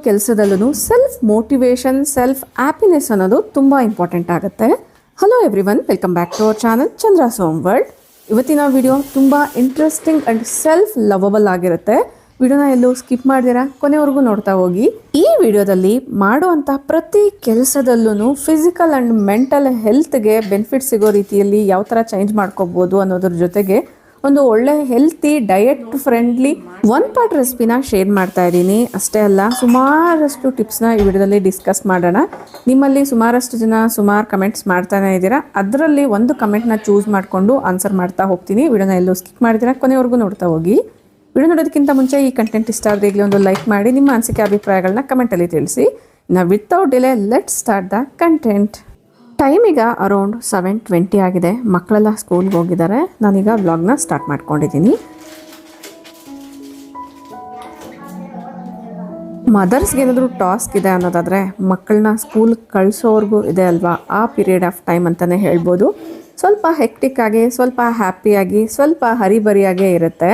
ಕೆಲಸದಲ್ಲೂ self motivation, self happiness ಅನ್ನೋದು ತುಂಬ important ಆಗುತ್ತೆ. Hello everyone, welcome back to our channel Chandra's home world. ಇವತ್ತಿನ video ತುಂಬ ಇಂಟ್ರೆಸ್ಟಿಂಗ್ ಆ್ಯಂಡ್ ಸೆಲ್ಫ್ ಲವಬಲ್ ಆಗಿರುತ್ತೆ. ವಿಡಿಯೋನ ಎಲ್ಲೂ ಸ್ಕಿಪ್ ಮಾಡ್ದಿರಾ ಕೊನೆವರೆಗೂ ನೋಡ್ತಾ ಹೋಗಿ. ಈ ವಿಡಿಯೋದಲ್ಲಿ ಮಾಡುವಂಥ ಪ್ರತಿ ಕೆಲಸದಲ್ಲೂ ಫಿಸಿಕಲ್ ಆ್ಯಂಡ್ ಮೆಂಟಲ್ ಹೆಲ್ತ್ಗೆ ಬೆನಿಫಿಟ್ ಸಿಗೋ ರೀತಿಯಲ್ಲಿ ಯಾವ ಥರ ಚೇಂಜ್ ಮಾಡ್ಕೋಬೋದು ಅನ್ನೋದ್ರ ಜೊತೆಗೆ ಒಂದು ಒಳ್ಳೆ healthy diet friendly one part ರೆಸಿಪಿನ ಶೇರ್ ಮಾಡ್ತಾ ಇದ್ದೀನಿ. ಅಷ್ಟೇ ಅಲ್ಲ, ಸುಮಾರಷ್ಟು ಟಿಪ್ಸ್ನ ಈ ವಿಡಿಯೋದಲ್ಲಿ ಡಿಸ್ಕಸ್ ಮಾಡೋಣ. ನಿಮ್ಮಲ್ಲಿ ಸುಮಾರಷ್ಟು ಜನ ಸುಮಾರು ಕಮೆಂಟ್ಸ್ ಮಾಡ್ತಾನೆ ಇದ್ದೀರಾ. ಅದರಲ್ಲಿ ಒಂದು ಕಮೆಂಟ್ನ ಚೂಸ್ ಮಾಡಿಕೊಂಡು ಆನ್ಸರ್ ಮಾಡ್ತಾ ಹೋಗ್ತೀನಿ. ವಿಡಿಯೋನ ಎಲ್ಲೂ ಸ್ಕಿಪ್ ಮಾಡಿದ್ದೀರಾ ಕೊನೆವರೆಗೂ ನೋಡ್ತಾ ಹೋಗಿ. ವಿಡಿಯೋ ನೋಡೋದಕ್ಕಿಂತ ಮುಂಚೆ ಈ ಕಂಟೆಂಟ್ ಇಷ್ಟ ಆದರೆ ಈಗಲೇ ಒಂದು ಲೈಕ್ ಮಾಡಿ ನಿಮ್ಮ ಅನಿಸಿಕೆ ಅಭಿಪ್ರಾಯಗಳನ್ನ ಕಮೆಂಟಲ್ಲಿ ತಿಳಿಸಿ. ನಾವು without delay let's start the content. Time ಈಗ ಅರೌಂಡ್ 7:20 ಆಗಿದೆ. ಮಕ್ಕಳೆಲ್ಲ ಸ್ಕೂಲ್ಗೆ ಹೋಗಿದ್ದಾರೆ. ನಾನೀಗ ವ್ಲಾಗ್ನ ಸ್ಟಾರ್ಟ್ ಮಾಡ್ಕೊಂಡಿದ್ದೀನಿ. ಮದರ್ಸ್ಗೆ ಏನಾದರೂ ಟಾಸ್ಕ್ ಇದೆ ಅನ್ನೋದಾದರೆ ಮಕ್ಕಳನ್ನ ಸ್ಕೂಲ್ ಕಳಿಸೋರ್ಗೂ ಇದೆ ಅಲ್ವಾ, ಆ ಪೀರಿಯಡ್ ಆಫ್ ಟೈಮ್ ಅಂತಲೇ ಹೇಳ್ಬೋದು. ಸ್ವಲ್ಪ ಹೆಕ್ಟಿಕ್ ಆಗಿ, ಸ್ವಲ್ಪ ಹ್ಯಾಪಿಯಾಗಿ, ಸ್ವಲ್ಪ ಹರಿಬರಿಯಾಗೇ ಇರುತ್ತೆ.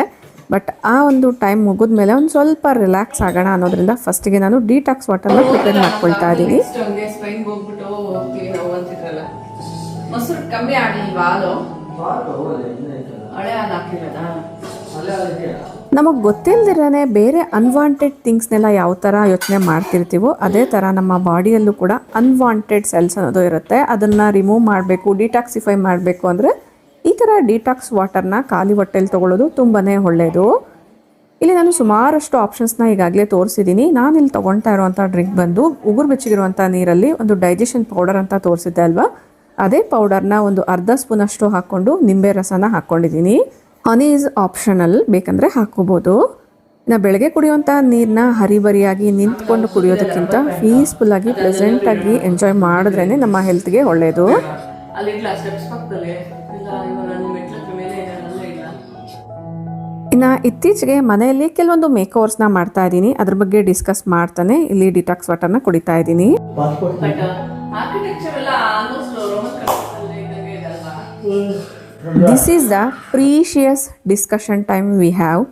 ಬಟ್ ಆ ಒಂದು ಟೈಮ್ ಮುಗಿದ್ಮೇಲೆ ಒಂದು ಸ್ವಲ್ಪ ರಿಲ್ಯಾಕ್ಸ್ ಆಗೋಣ ಅನ್ನೋದ್ರಿಂದ ಫಸ್ಟಿಗೆ ನಾನು ಡಿಟಾಕ್ಸ್ ವಾಟರ್ನ ಪ್ರಿಪೇರ್ ಮಾಡ್ಕೊಳ್ತಾ ಇದ್ದೀನಿ. ನಮಗೆ ಗೊತ್ತಿಲ್ಲದಿರೇ ಬೇರೆ ಅನ್ವಾಂಟೆಡ್ ಥಿಂಗ್ಸ್ನೆಲ್ಲ ಯಾವ ಥರ ಯೋಚನೆ ಮಾಡ್ತಿರ್ತೀವೋ ಅದೇ ಥರ ನಮ್ಮ ಬಾಡಿಯಲ್ಲೂ ಕೂಡ ಅನ್ವಾಂಟೆಡ್ ಸೆಲ್ಸ್ ಅನ್ನೋದು ಇರುತ್ತೆ. ಅದನ್ನು ರಿಮೂವ್ ಮಾಡಬೇಕು, ಡಿಟಾಕ್ಸಿಫೈ ಮಾಡಬೇಕು ಅಂದರೆ ಈ ಥರ ಡಿಟಾಕ್ಸ್ ವಾಟರ್ನ ಖಾಲಿ ಹೊಟ್ಟೆಲಿ ತೊಗೊಳ್ಳೋದು ತುಂಬಾ ಒಳ್ಳೆಯದು. ಇಲ್ಲಿ ನಾನು ಸುಮಾರಷ್ಟು ಆಪ್ಷನ್ಸ್ನ ಈಗಾಗಲೇ ತೋರಿಸಿದ್ದೀನಿ. ನಾನಿಲ್ಲಿ ತೊಗೊಳ್ತಾ ಇರುವಂಥ ಡ್ರಿಂಕ್ ಬಂದು ಉಗುರು ಬೆಚ್ಚಗಿರುವಂಥ ನೀರಲ್ಲಿ ಒಂದು ಡೈಜೆಷನ್ ಪೌಡರ್ ಅಂತ ತೋರಿಸಿದ್ದೆ ಅಲ್ವಾ, ಅದೇ ಪೌಡರ್ನ ಒಂದು ಅರ್ಧ ಸ್ಪೂನಷ್ಟು ಹಾಕ್ಕೊಂಡು ನಿಂಬೆ ರಸನ ಹಾಕ್ಕೊಂಡಿದ್ದೀನಿ. ಹನಿ ಈಸ್ ಆಪ್ಷನಲ್, ಬೇಕಂದರೆ ಹಾಕ್ಕೋಬೋದು. ಇನ್ನು ಬೆಳಗ್ಗೆ ಕುಡಿಯುವಂಥ ನೀರನ್ನ ಹರಿಬರಿಯಾಗಿ ನಿಂತ್ಕೊಂಡು ಕುಡಿಯೋದಕ್ಕಿಂತ ಪೀಸ್ಫುಲ್ಲಾಗಿ ಪ್ಲೆಸೆಂಟಾಗಿ ಎಂಜಾಯ್ ಮಾಡಿದ್ರೇ ನಮ್ಮ ಹೆಲ್ತ್ಗೆ ಒಳ್ಳೆಯದು. ಇನ್ನು ಇತ್ತೀಚೆಗೆ ಮನೆಯಲ್ಲಿ ಕೆಲವೊಂದು ಮೇಕ್ ಓವರ್ಸ್ನ ಮಾಡ್ತಾ ಇದ್ದೀನಿ. ಅದ್ರ ಬಗ್ಗೆ ಡಿಸ್ಕಸ್ ಮಾಡ್ತಾನೆ ಇಲ್ಲಿ ಡಿಟಾಕ್ಸ್ ವಾಟರ್ನ ಕುಡಿತಾ ಇದ್ದೀನಿ. This is the precious discussion time we have.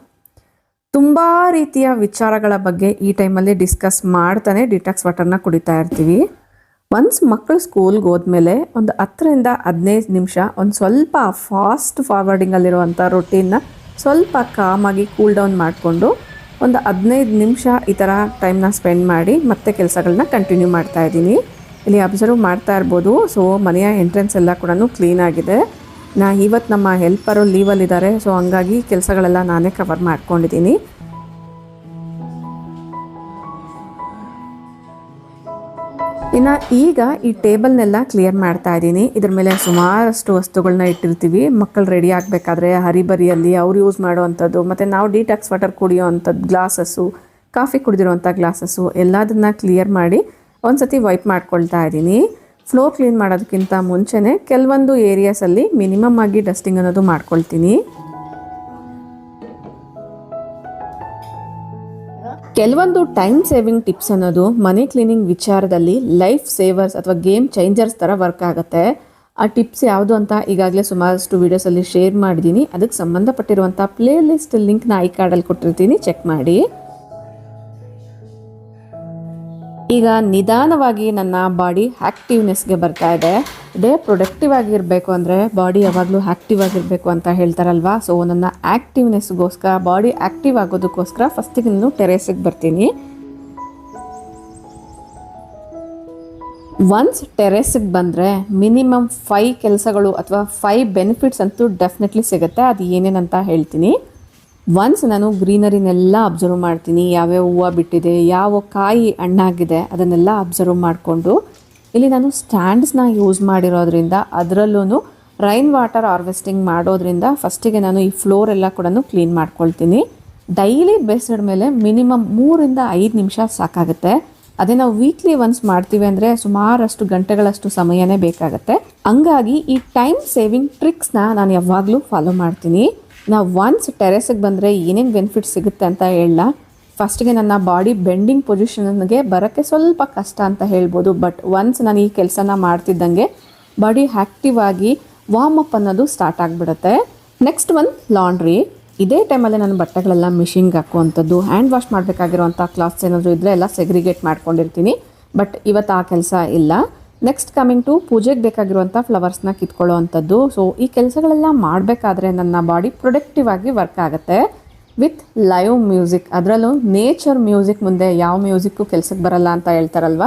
ತುಂಬ ರೀತಿಯ ವಿಚಾರಗಳ ಬಗ್ಗೆ ಈ ಟೈಮಲ್ಲಿ ಡಿಸ್ಕಸ್ ಮಾಡ್ತಾನೆ ಡಿಟಾಕ್ಸ್ ವಾಟರ್ನ ಕುಡಿತಾ ಇರ್ತೀವಿ. ಒನ್ಸ್ ಮಕ್ಕಳು ಸ್ಕೂಲ್ಗೆ ಹೋದ್ಮೇಲೆ ಒಂದು 10-15 ನಿಮಿಷ ಒಂದು ಸ್ವಲ್ಪ ಫಾಸ್ಟ್ ಫಾರ್ವರ್ಡಿಂಗಲ್ಲಿರುವಂಥ ರೊಟೀನ್ನ ಸ್ವಲ್ಪ ಕಾಮಾಗಿ ಕೂಲ್ ಡೌನ್ ಮಾಡಿಕೊಂಡು ಒಂದು 15 ನಿಮಿಷ ಈ ಥರ ಟೈಮ್ನ ಸ್ಪೆಂಡ್ ಮಾಡಿ ಮತ್ತೆ ಕೆಲಸಗಳನ್ನ ಕಂಟಿನ್ಯೂ ಮಾಡ್ತಾ ಇದ್ದೀನಿ. ಇಲ್ಲಿ ಅಬ್ಸರ್ವ್ ಮಾಡ್ತಾ ಇರ್ಬೋದು. ಸೊ ಮನೆಯ ಎಂಟ್ರೆನ್ಸ್ ಎಲ್ಲ ಕೂಡ ಕ್ಲೀನ್ ಆಗಿದೆ. ಇವತ್ತು ನಮ್ಮ ಹೆಲ್ಪರು ಲೀವಲ್ಲಿದ್ದಾರೆ. ಸೊ ಹಂಗಾಗಿ ಕೆಲಸಗಳೆಲ್ಲ ನಾನೇ ಕವರ್ ಮಾಡ್ಕೊಂಡಿದ್ದೀನಿ. ಇನ್ನು ಈಗ ಈ ಟೇಬಲ್ನೆಲ್ಲ ಕ್ಲಿಯರ್ ಮಾಡ್ತಾ ಇದ್ದೀನಿ. ಇದ್ರ ಮೇಲೆ ಸುಮಾರಷ್ಟು ವಸ್ತುಗಳನ್ನ ಇಟ್ಟಿರ್ತೀವಿ. ಮಕ್ಕಳು ರೆಡಿ ಆಗಬೇಕಾದ್ರೆ ಹರಿಬರಿಯಲ್ಲಿ ಅವ್ರು ಯೂಸ್ ಮಾಡೋವಂಥದ್ದು, ಮತ್ತು ನಾವು ಡಿಟಾಕ್ಸ್ ವಾಟರ್ ಕುಡಿಯೋ ಅಂಥದ್ದು ಗ್ಲಾಸಸ್ಸು, ಕಾಫಿ ಕುಡಿದಿರೋವಂಥ ಗ್ಲಾಸಸ್ಸು ಎಲ್ಲದನ್ನ ಕ್ಲಿಯರ್ ಮಾಡಿ ಒಂದು ಸತಿ ವೈಪ್ ಮಾಡ್ಕೊಳ್ತಾ ಇದ್ದೀನಿ. ಫ್ಲೋರ್ ಕ್ಲೀನ್ ಮಾಡೋದಕ್ಕಿಂತ ಮುಂಚೆನೇ ಕೆಲವೊಂದು ಏರಿಯಾಸಲ್ಲಿ ಮಿನಿಮಮ್ ಆಗಿ ಡಸ್ಟಿಂಗ್ ಅನ್ನೋದು ಮಾಡ್ಕೊಳ್ತೀನಿ. ಕೆಲವೊಂದು ಟೈಮ್ ಸೇವಿಂಗ್ ಟಿಪ್ಸ್ ಅನ್ನೋದು ಮನೆ ಕ್ಲೀನಿಂಗ್ ವಿಚಾರದಲ್ಲಿ ಲೈಫ್ ಸೇವರ್ಸ್ ಅಥವಾ ಗೇಮ್ ಚೇಂಜರ್ಸ್ ಥರ ವರ್ಕ್ ಆಗುತ್ತೆ. ಆ ಟಿಪ್ಸ್ ಯಾವುದು ಅಂತ ಈಗಾಗಲೇ ಸುಮಾರಷ್ಟು ವೀಡಿಯೋಸಲ್ಲಿ ಶೇರ್ ಮಾಡಿದ್ದೀನಿ. ಅದಕ್ಕೆ ಸಂಬಂಧಪಟ್ಟಿರುವಂಥ ಪ್ಲೇ ಲಿಸ್ಟ್ ಲಿಂಕ್ನ ಐ ಕಾರ್ಡಲ್ಲಿ ಕೊಟ್ಟಿರ್ತೀನಿ, ಚೆಕ್ ಮಾಡಿ. ಈಗ ನಿಧಾನವಾಗಿ ನನ್ನ ಬಾಡಿ ಆ್ಯಕ್ಟಿವ್ನೆಸ್ಗೆ ಬರ್ತಾ ಇದೆ. ಡೇ ಪ್ರೊಡಕ್ಟಿವ್ ಆಗಿರಬೇಕು ಅಂದರೆ ಬಾಡಿ ಯಾವಾಗಲೂ ಆ್ಯಕ್ಟಿವ್ ಆಗಿರಬೇಕು ಅಂತ ಹೇಳ್ತಾರಲ್ವಾ. ಸೊ ನನ್ನ ಆ್ಯಕ್ಟಿವ್ನೆಸ್ಗೋಸ್ಕರ, ಬಾಡಿ ಆ್ಯಕ್ಟಿವ್ ಆಗೋದಕ್ಕೋಸ್ಕರ ಫಸ್ಟಿಗೆ ನಾನು ಟೆರೇಸಿಗೆ ಬರ್ತೀನಿ. ಒನ್ಸ್ ಟೆರೇಸಿಗೆ ಬಂದರೆ ಮಿನಿಮಮ್ 5 ಕೆಲಸಗಳು ಅಥವಾ 5 ಬೆನಿಫಿಟ್ಸ್ ಅಂತೂ ಡೆಫಿನೆಟ್ಲಿ ಸಿಗುತ್ತೆ. ಅದು ಏನೇನಂತ ಹೇಳ್ತೀನಿ. ಒನ್ಸ್ ನಾನು ಗ್ರೀನರಿನೆಲ್ಲ ಅಬ್ಸರ್ವ್ ಮಾಡ್ತೀನಿ. ಯಾವ್ಯಾವ ಹೂವು ಬಿಟ್ಟಿದೆ, ಯಾವ ಕಾಯಿ ಹಣ್ಣಾಗಿದೆ ಅದನ್ನೆಲ್ಲ ಅಬ್ಸರ್ವ್ ಮಾಡಿಕೊಂಡು, ಇಲ್ಲಿ ನಾನು ಸ್ಟ್ಯಾಂಡ್ಸ್ನ ಯೂಸ್ ಮಾಡಿರೋದ್ರಿಂದ ಅದರಲ್ಲೂ ರೈನ್ ವಾಟರ್ ಹಾರ್ವೆಸ್ಟಿಂಗ್ ಮಾಡೋದ್ರಿಂದ ಫಸ್ಟಿಗೆ ನಾನು ಈ ಫ್ಲೋರ್ ಎಲ್ಲ ಕೂಡ ಕ್ಲೀನ್ ಮಾಡ್ಕೊಳ್ತೀನಿ. ಡೈಲಿ ಬೇಸ್ಡ್ ಮೇಲೆ ಮಿನಿಮಮ್ 3-5 ನಿಮಿಷ ಸಾಕಾಗುತ್ತೆ. ಅದೇ ನಾವು ವೀಕ್ಲಿ ಒನ್ಸ್ ಮಾಡ್ತೀವಿ ಅಂದರೆ ಸುಮಾರಷ್ಟು ಗಂಟೆಗಳಷ್ಟು ಸಮಯನೇ ಬೇಕಾಗುತ್ತೆ. ಹಂಗಾಗಿ ಈ ಟೈಮ್ ಸೇವಿಂಗ್ ಟ್ರಿಕ್ಸ್ನ ನಾನು ಯಾವಾಗಲೂ ಫಾಲೋ ಮಾಡ್ತೀನಿ. ನಾವು ಒನ್ಸ್ ಟೆರೇಸಿಗೆ ಬಂದರೆ ಏನೇನು ಬೆನಿಫಿಟ್ಸ್ ಸಿಗುತ್ತೆ ಅಂತ ಹೇಳಲ್ಲ. ಫಸ್ಟಿಗೆ ನನ್ನ ಬಾಡಿ ಬೆಂಡಿಂಗ್ ಪೊಸಿಷನ್ಗೆ ಬರೋಕ್ಕೆ ಸ್ವಲ್ಪ ಕಷ್ಟ ಅಂತ ಹೇಳ್ಬೋದು. ಬಟ್ ಒನ್ಸ್ ನಾನು ಈ ಕೆಲಸನ ಮಾಡ್ತಿದ್ದಂಗೆ ಬಾಡಿ ಆ್ಯಕ್ಟಿವ್ ಆಗಿ ವಾರ್ಮ್ ಅಪ್ ಅನ್ನೋದು ಸ್ಟಾರ್ಟ್ ಆಗಿಬಿಡುತ್ತೆ. Next one laundry. ಇದೇ ಟೈಮಲ್ಲಿ ನಾನು ಬಟ್ಟೆಗಳೆಲ್ಲ ಮಿಷಿನ್ಗೆ ಹಾಕುವಂಥದ್ದು, ಹ್ಯಾಂಡ್ ವಾಶ್ ಮಾಡಬೇಕಾಗಿರುವಂಥ ಕ್ಲಾತ್ಸ್ ಏನಾದರೂ ಇದ್ದರೆ ಎಲ್ಲ ಸೆಗ್ರಿಗೇಟ್ ಮಾಡ್ಕೊಂಡಿರ್ತೀನಿ. ಬಟ್ ಇವತ್ತು ಆ ಕೆಲಸ ಇಲ್ಲ. ನೆಕ್ಸ್ಟ್ ಕಮಿಂಗ್ ಟು ಪೂಜೆಗೆ ಬೇಕಾಗಿರುವಂಥ ಫ್ಲವರ್ಸ್ನ ಕಿತ್ಕೊಳ್ಳೋ ಅಂಥದ್ದು. ಸೊ ಈ ಕೆಲಸಗಳೆಲ್ಲ ಮಾಡಬೇಕಾದ್ರೆ ನನ್ನ ಬಾಡಿ ಪ್ರೊಡಕ್ಟಿವ್ ಆಗಿ ವರ್ಕ್ ಆಗುತ್ತೆ ವಿತ್ ಲೈವ್ ಮ್ಯೂಸಿಕ್. ಅದರಲ್ಲೂ ನೇಚರ್ ಮ್ಯೂಸಿಕ್ ಮುಂದೆ ಯಾವ ಮ್ಯೂಸಿಕ್ಕು ಕೆಲಸಕ್ಕೆ ಬರಲ್ಲ ಅಂತ ಹೇಳ್ತಾರಲ್ವ.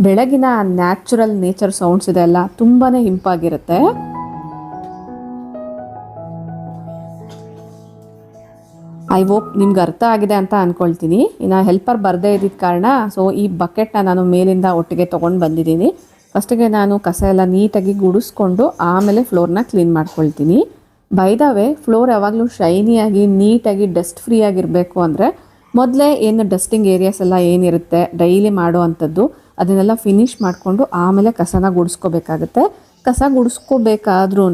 ಬೆಳಗಿನ ನ್ಯಾಚುರಲ್ ನೇಚರ್ ಸೌಂಡ್ಸ್ ಇದೆಲ್ಲ ತುಂಬಾ ಇಂಪಾಗಿರುತ್ತೆ. ಐ ಹೋಪ್ ನಿಮ್ಗೆ ಅರ್ಥ ಆಗಿದೆ ಅಂತ ಅಂದ್ಕೊಳ್ತೀನಿ. ಇನ್ನು ಹೆಲ್ಪರ್ ಬರದೇ ಇದ್ದಿದ್ದ ಕಾರಣ ಸೊ ಈ ಬಕೆಟ್ನ ನಾನು ಮೇಲಿಂದ ಒಟ್ಟಿಗೆ ತೊಗೊಂಡು ಬಂದಿದ್ದೀನಿ. ಫಸ್ಟಿಗೆ ನಾನು ಕಸ ಎಲ್ಲ ನೀಟಾಗಿ ಗುಡಿಸ್ಕೊಂಡು ಆಮೇಲೆ ಫ್ಲೋರ್ನ ಕ್ಲೀನ್ ಮಾಡ್ಕೊಳ್ತೀನಿ. ಬೈ ದ ವೇ, ಫ್ಲೋರ್ ಯಾವಾಗಲೂ ಶೈನಿಯಾಗಿ ನೀಟಾಗಿ ಡಸ್ಟ್ ಫ್ರೀ ಆಗಿರಬೇಕು ಅಂದರೆ ಮೊದಲೇ ಏನು ಡಸ್ಟಿಂಗ್ ಏರಿಯಾಸ್ ಎಲ್ಲ ಏನಿರುತ್ತೆ ಡೈಲಿ ಮಾಡೋ ಅಂಥದ್ದು ಅದನ್ನೆಲ್ಲ ಫಿನಿಷ್ ಮಾಡಿಕೊಂಡು ಆಮೇಲೆ ಕಸನ ಗುಡಿಸ್ಕೋಬೇಕಾಗುತ್ತೆ. ಕಸ ಗುಡಿಸ್ಕೋಬೇಕಾದ್ರೂ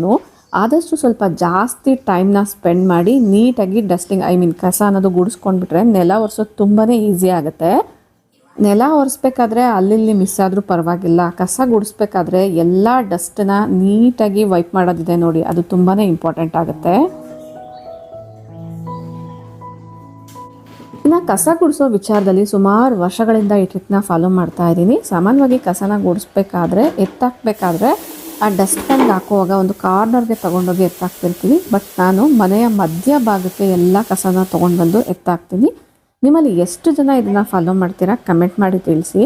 ಆದಷ್ಟು ಸ್ವಲ್ಪ ಜಾಸ್ತಿ ಟೈಮ್ನ ಸ್ಪೆಂಡ್ ಮಾಡಿ ನೀಟಾಗಿ ಡಸ್ಟಿಂಗ್ ಕಸ ಅನ್ನೋದು ಗುಡಿಸ್ಕೊಂಡ್ಬಿಟ್ರೆ ನೆಲ ಒರೆಸೋದು ತುಂಬಾ ಈಸಿ ಆಗುತ್ತೆ. ನೆಲ ಒರೆಸ್ಬೇಕಾದ್ರೆ ಅಲ್ಲಿ ಮಿಸ್ ಆದರೂ ಪರವಾಗಿಲ್ಲ, ಕಸ ಗುಡಿಸ್ಬೇಕಾದ್ರೆ ಎಲ್ಲ ಡಸ್ಟನ್ನ ನೀಟಾಗಿ ವೈಪ್ ಮಾಡೋದಿದೆ ನೋಡಿ, ಅದು ತುಂಬಾ ಇಂಪಾರ್ಟೆಂಟ್ ಆಗುತ್ತೆ. ಇನ್ನು ಕಸ ಗುಡಿಸೋ ವಿಚಾರದಲ್ಲಿ ಸುಮಾರು ವರ್ಷಗಳಿಂದ ಈ ಟ್ರಿಕ್ನ ಫಾಲೋ ಮಾಡ್ತಾ ಇದ್ದೀನಿ. ಸಾಮಾನ್ಯವಾಗಿ ಕಸನ ಗುಡಿಸ್ಬೇಕಾದ್ರೆ ಎತ್ತಾಕಬೇಕಾದ್ರೆ ಆ ಡಸ್ಟ್ಬಿನ್ಗೆ ಹಾಕುವಾಗ ಒಂದು ಕಾರ್ನರ್ಗೆ ತೊಗೊಂಡೋಗಿ ಎತ್ತಾಕ್ತಿರ್ತೀನಿ. ಬಟ್ ನಾನು ಮನೆಯ ಮಧ್ಯ ಭಾಗಕ್ಕೆ ಎಲ್ಲ ಕಸನ ತೊಗೊಂಡು ಬಂದು ಎತ್ತಾಕ್ತೀನಿ. ನಿಮ್ಮಲ್ಲಿ ಎಷ್ಟು ಜನ ಇದನ್ನು ಫಾಲೋ ಮಾಡ್ತೀರಾ ಕಮೆಂಟ್ ಮಾಡಿ ತಿಳಿಸಿ.